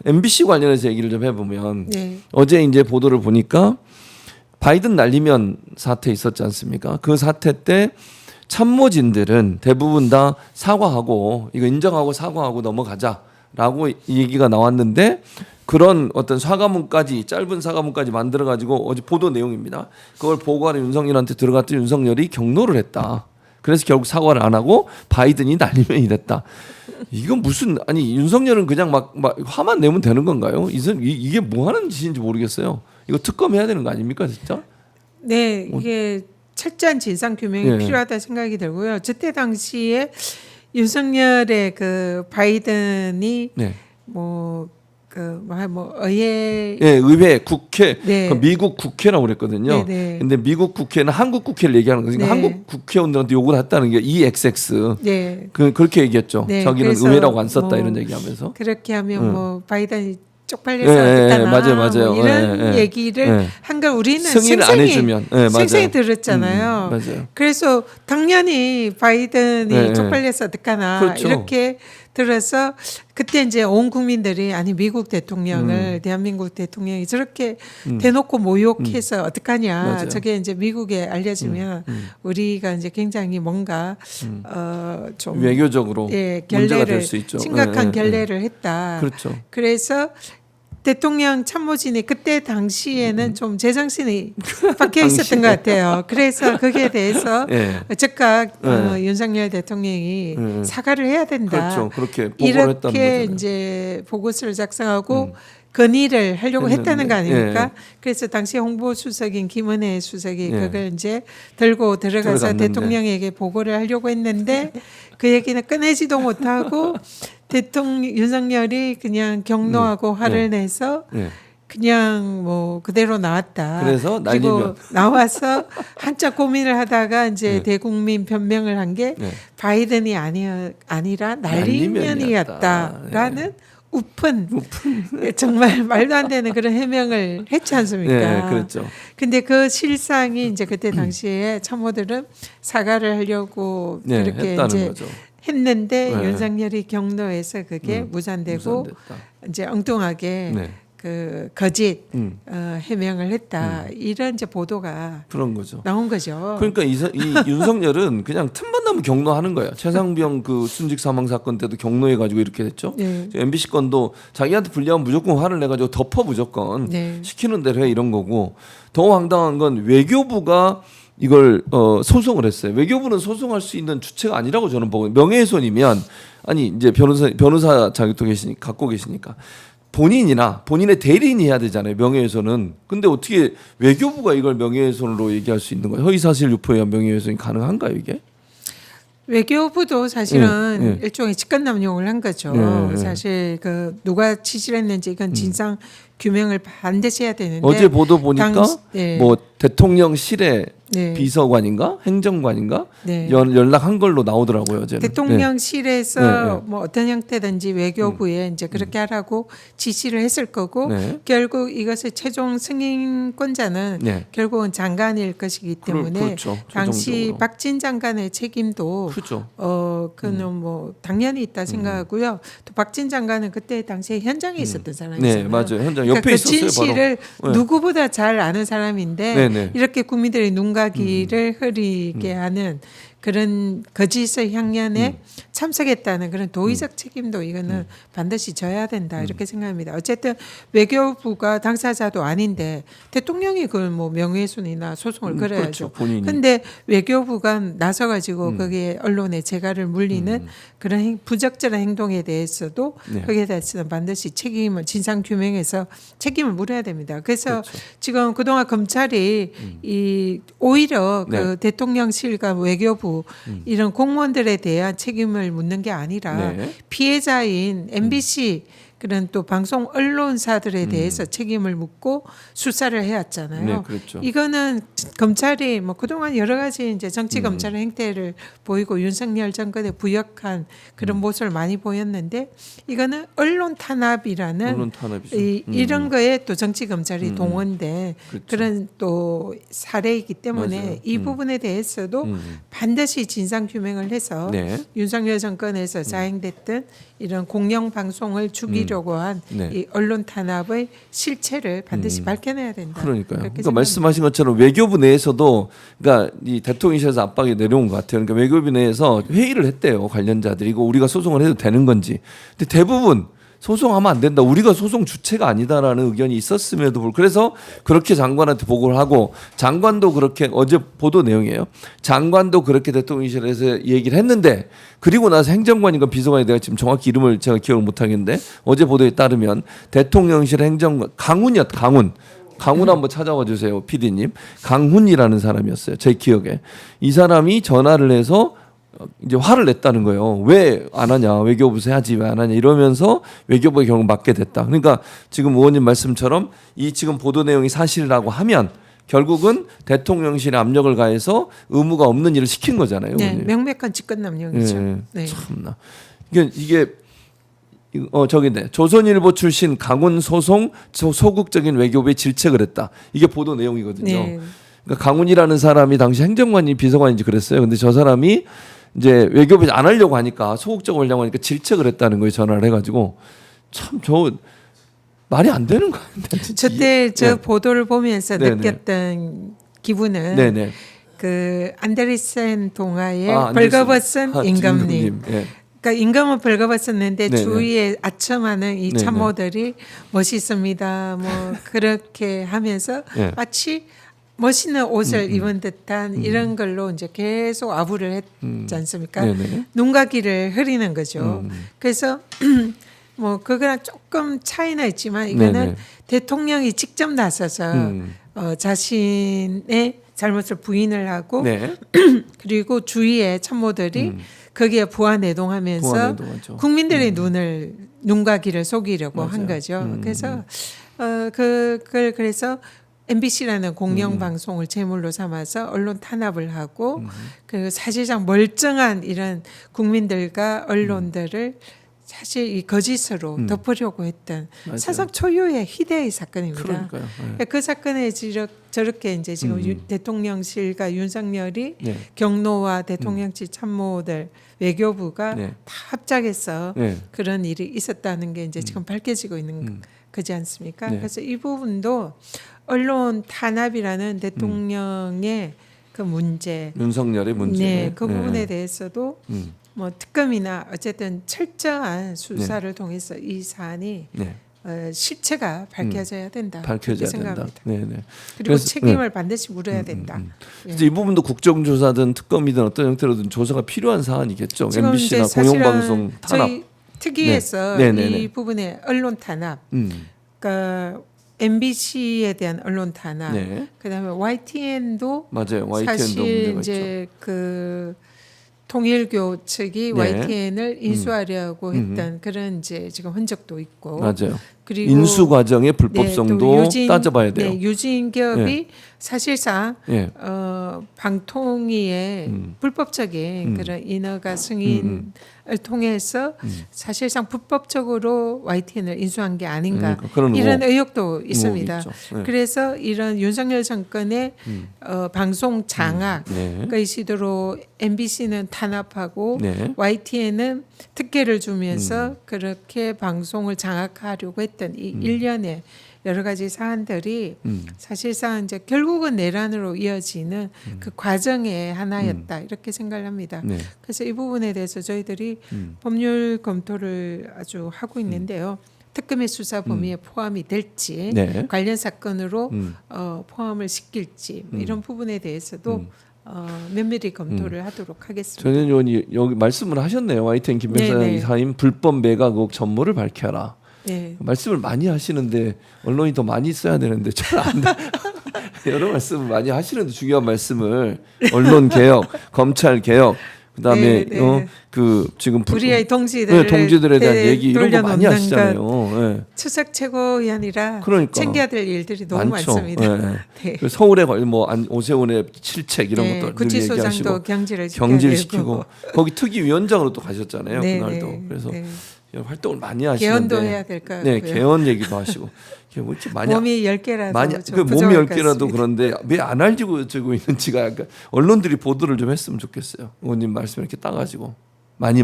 MBC 관련해서 얘기를 좀 해보면 네. 어제 이제 보도를 보니까 바이든 날리면 사태 있었지 않습니까? 그 사태 때 참모진들은 대부분 다 사과하고 이거 인정하고 사과하고 넘어가자라고 얘기가 나왔는데 그런 어떤 사과문까지 짧은 사과문까지 만들어 가지고 어제 보도 내용입니다. 그걸 보고하러 윤석열한테 들어갔더니 윤석열이 경로를 했다. 그래서 결국 사과를 안 하고 바이든이 날리면 이랬다. 이건 무슨 아니 윤석열은 그냥 막 화만 내면 되는 건가요? 이게 뭐 하는 짓인지 모르겠어요. 이거 특검해야 되는 거 아닙니까 진짜? 네, 이게 철저한 진상 규명이 예. 필요하다 생각이 들고요. 저때 당시에 윤석열의 그 바이든이 네. 의회 예, 의회, 국회, 네. 그 미국 국회라고 그랬거든요. 네. 근데 미국 국회는 한국 국회를 얘기하는 거니까 네. 한국 국회의원들한테 욕을 했다는 게 EXX. 네. 그렇게 얘기했죠. 네, 자기는 그래서 의회라고 안 썼다 뭐 이런 얘기하면서. 그렇게 하면 응. 뭐 바이든이 쪽팔려서 예, 어떡하나 맞아요. 뭐 이런 예, 예. 얘기를 예. 한 걸 우리는 승인을 안 해주면. 예, 맞아요. 생생히 들었잖아요. 맞아요. 그래서 당연히 바이든이 예, 예. 쪽팔려서 어떡하나 그렇죠. 이렇게 들어서 그때 이제 온 국민들이 아니 미국 대통령을 대한민국 대통령이 저렇게 대놓고 모욕해서 어떡하냐. 맞아요. 저게 이제 미국에 알려지면 우리가 이제 굉장히 뭔가 좀 외교적으로 예, 문제가 될 결례를 수 있죠. 심각한 예, 예, 결례를 했다. 그렇죠. 그래서 대통령 참모진이 그때 당시에는 좀 제정신이 박혀 있었던 것 같아요. 그래서 거기에 대해서 예. 즉각 윤석열 대통령이 사과를 해야 된다. 그렇죠. 그렇게 보고를 했다는 이렇게 거잖아요. 이제 보고서를 작성하고 건의를 하려고 했다는 거 아닙니까? 예. 그래서 당시 홍보수석인 김은혜 수석이 예. 그걸 이제 들고 들어가서 들어갔는데. 대통령에게 보고를 하려고 했는데 그 얘기는 꺼내지도 못하고 윤석열이 그냥 경로하고 화를 내서 예. 그냥 뭐 그대로 나왔다. 그래서 그리고 날리면. 나와서 한참 고민을 하다가 이제 대국민 변명을 한 게 네. 바이든이 아니라 날리면이었다라는 우픈 정말 말도 안 되는 그런 해명을 했지 않습니까? 네, 그렇죠. 근데 그 실상이 이제 그때 당시에 참모들은 사과를 하려고 네, 그렇게 했다는 이제 거죠. 했는데 네. 윤석열이 경로해서 그게 무산되고 무산됐다. 이제 엉뚱하게 네. 그 거짓 해명을 했다 이런 이제 보도가 그런 거죠. 나온 거죠. 그러니까 이 윤석열은 그냥 틈만 나면 경로하는 거야. 최상병 그 순직 사망 사건 때도 경로해가지고 이렇게 됐죠. 네. MBC 건도 자기한테 불리하면 무조건 화를 내가지고 덮어 무조건 네. 시키는 대로 해 이런 거고 더 황당한 건 외교부가 이걸 소송을 했어요. 외교부는 소송할 수 있는 주체가 아니라고 저는 보고 명예훼손이면 아니 이제 변호사 자격도 갖고 계시니까. 본인이나 본인의 대리인이 해야 되잖아요. 명예훼손은. 근데 어떻게 외교부가 이걸 명예훼손으로 얘기할 수 있는 거예요? 허위사실 유포에 의한 명예훼손이 가능한가요, 이게? 외교부도 사실은 예, 예. 일종의 직권남용을 한 거죠. 예, 예. 사실 그 누가 지시했는지 이건 진상 규명을 반드시 해야 되는데 어제 보도 보니까 네. 뭐 대통령실의 네. 비서관인가 행정관인가 네. 연락한 걸로 나오더라고요. 어제는. 대통령실에서 네, 네. 뭐 어떤 형태든지 외교부에 이제 그렇게 하라고 지시를 했을 거고 네. 결국 이것의 최종 승인권자는 네. 결국은 장관일 것이기 때문에 그렇죠. 당시 최종적으로. 박진 장관의 책임도 크죠. 그는 뭐 당연히 있다 생각하고요. 또 박진 장관은 그때 당시에 현장에 있었던 사람이잖아요. 네, 맞아요. 현장 그러니까 옆에 그 있었어요, 진실을 바로. 네. 누구보다 잘 아는 사람인데 네, 네. 이렇게 국민들의 눈가기를 흐리게 하는 그런 거짓의 향연에 참석했다는 그런 도의적 책임도 이거는 반드시 져야 된다 이렇게 생각합니다. 어쨌든 외교부가 당사자도 아닌데 대통령이 그걸 뭐 명예훼손이나 소송을 걸어야죠. 그렇죠, 본인이. 근데 외교부가 나서가지고 거기에 언론에 재갈을 물리는 그런 부적절한 행동에 대해서도 네. 거기에 대해서는 반드시 책임을 진상 규명해서 책임을 물어야 됩니다. 그래서 그렇죠. 지금 그동안 검찰이 이 오히려 네. 그 대통령실과 외교부 이런 공무원들에 대한 책임을 묻는 게 아니라 네. 피해자인 MBC 그런 또 방송 언론사들에 대해서 책임을 묻고 수사를 해왔잖아요. 네, 그렇죠. 이거는 검찰이 뭐 그동안 여러 가지 이제 정치 검찰의 행태를 보이고 윤석열 정권에 부역한 그런 모습을 많이 보였는데 이거는 언론 탄압이라는 언론 탄압이죠. 이런 거에 또 정치 검찰이 동원된 그렇죠. 그런 또 사례이기 때문에 맞아요. 이 부분에 대해서도 반드시 진상 규명을 해서 네. 윤석열 정권에서 자행됐던 이런 공영 방송을 주기를 보이려고 한 네. 이 언론 탄압의 실체를 반드시 밝혀내야 된다. 그러니까요. 그렇게 그러니까 말씀하신 것처럼 외교부 내에서도 그러니까 이 대통령실에서 압박이 내려온 것 같아요. 그러니까 외교부 내에서 회의를 했대요. 관련자들이 이거 우리가 소송을 해도 되는 건지. 근데 대부분 소송하면 안 된다. 우리가 소송 주체가 아니다라는 의견이 있었음에도 불구하고 그래서 그렇게 장관한테 보고를 하고 장관도 그렇게 어제 보도 내용이에요. 장관도 그렇게 대통령실에서 얘기를 했는데 그리고 나서 행정관인가 비서관이 내가 지금 정확히 이름을 제가 기억을 못 하겠는데 어제 보도에 따르면 대통령실 행정관 강훈 한번 찾아와 주세요. PD님. 강훈이라는 사람이었어요. 제 기억에. 이 사람이 전화를 해서 이제 화를 냈다는 거예요. 왜 안 하냐? 외교부에서 해야지 왜 안 하냐? 이러면서 외교부에 결국 맡게 됐다. 그러니까 지금 의원님 말씀처럼 이 지금 보도 내용이 사실이라고 하면 결국은 대통령실에 압력을 가해서 의무가 없는 일을 시킨 거잖아요. 네, 의원님. 명백한 직권남용이죠. 네, 네. 참나. 이게 저기네. 조선일보 출신 강훈 소송 소극적인 외교부에 질책을 했다. 이게 보도 내용이거든요. 네. 그러니까 강훈이라는 사람이 당시 행정관이 비서관인지 그랬어요. 근데 저 사람이 이제 외교부 안 하려고 하니까 소극적으로 하려고 하니까 질책을 했다는 거예요. 전화를 해가지고 참 저 말이 안 되는 거 같은데. 저때 저 네. 보도를 보면서 네네. 느꼈던 기분은 네네. 그 안데르센 동화의 아, 벌거벗은 임금님. 예. 그러니까 임금은 벌거벗었는데 네네. 주위에 아첨하는 이 네네. 참모들이 멋있습니다. 뭐 그렇게 하면서 예. 마치 멋있는 옷을 입은 듯한 이런 걸로 이제 계속 아부를 했지 않습니까? 네네. 눈과 귀를 흐리는 거죠. 그래서 뭐 그거랑 조금 차이나 있지만 이거는 네네. 대통령이 직접 나서서 자신의 잘못을 부인을 하고 네. 그리고 주위의 참모들이 거기에 부하내동하면서 부하내동하죠. 국민들의 눈과 귀를 속이려고 맞아요. 한 거죠. 그래서 그걸 그래서 MBC라는 공영 방송을 제물로 삼아서 언론 탄압을 하고 그 사실상 멀쩡한 이런 국민들과 언론들을 사실 이 거짓으로 덮으려고 했던 맞아요. 사상 초유의 희대의 사건입니다. 그러니까요. 예. 그 사건에 저렇게 이제 지금 대통령실과 윤석열이 네. 경로와 대통령실 참모들 외교부가 네. 다 합작해서 네. 그런 일이 있었다는 게 이제 지금 밝혀지고 있는 거지 않습니까? 네. 그래서 이 부분도 언론 탄압이라는 대통령의 그 문제, 윤석열의 문제. 네, 그 부분에 대해서도 음. 뭐 특검이나 어쨌든 철저한 수사를 통해서 이 사안이 네. 실체가 밝혀져야 된다. 밝혀져야 그렇게 된다. 생각합니다. 네, 네. 그리고 그래서, 책임을 반드시 물어야 된다. 그래서 이 부분도 국정조사든 특검이든 어떤 형태로든 조사가 필요한 사안이겠죠. 지금 MBC나 이제 사실은 공영방송 탄압. 저희 특위에서 네. 네, 네, 이 네. 부분에 언론 탄압, 그러니까 MBC에 대한 언론 탄압, 네. 그다음에 YTN도 맞아요. YTN도 사실 문제가 이제 있죠. 그 통일교 측이 네. YTN을 인수하려고 했던 그런 이제 지금 흔적도 있고, 맞아요. 그리고 인수 과정의 불법성도 네, 또 따져봐야 돼요. 네, 유진기업이 네. 사실상 예. 방통위의 불법적인 그런 인허가 승인을 통해서 사실상 불법적으로 YTN을 인수한 게 아닌가 그런 이런 의혹도 있습니다. 있죠. 네. 그래서 이런 윤석열 정권의 방송 장악 네. 그 시도로 MBC는 탄압하고 네. YTN은 특혜를 주면서 그렇게 방송을 장악하려고 했던 이 일련의 여러 가지 사안들이 사실상 이제 결국은 내란으로 이어지는 그 과정의 하나였다 이렇게 생각을 합니다. 네. 그래서 이 부분에 대해서 저희들이 법률 검토를 아주 하고 있는데요. 특검의 수사 범위에 포함이 될지 네. 관련 사건으로 포함을 시킬지 이런 부분에 대해서도 면밀히 검토를 하도록 하겠습니다. 전 의원이 여기 말씀을 하셨네요. YTN 김명사 네네. 이사님 불법 매각 의혹 전모를 밝혀라. 네. 말씀을 많이 하시는데 언론이 더 많이 써야 되는데 잘 안 돼. 여러 말씀을 많이 하시는데 중요한 말씀을 언론 개혁, 검찰 개혁, 그다음에 네, 네. 그 지금 우리의 동지들에 대한 얘기 이런 거 많이 돌려놓는 하시잖아요. 예. 추석 최고위원이라 그러니까. 챙겨야 될 일들이 너무 많죠. 많습니다. 예. 네. 그 서울에 오세훈의 실책 이런 네, 것도 늘 구치소장도 얘기하시고 경질을 시켜야 경질시키고 되고. 거기 특위위원장으로 또 가셨잖아요. 네, 그날도. 네, 그래서 네. 활동을 많이 하시는데 개헌도 해야 될 것 같고요. 네, 개헌 얘기도 하시고 이게 뭐 이렇게 많이 몸이 10개라도 많이 그 몸이 10개라도 그런데 왜 안 알려지고 있는지가 약간 언론들이 보도를 좀 했으면 좋겠어요. 의원님 말씀 이렇게 따가지고 많이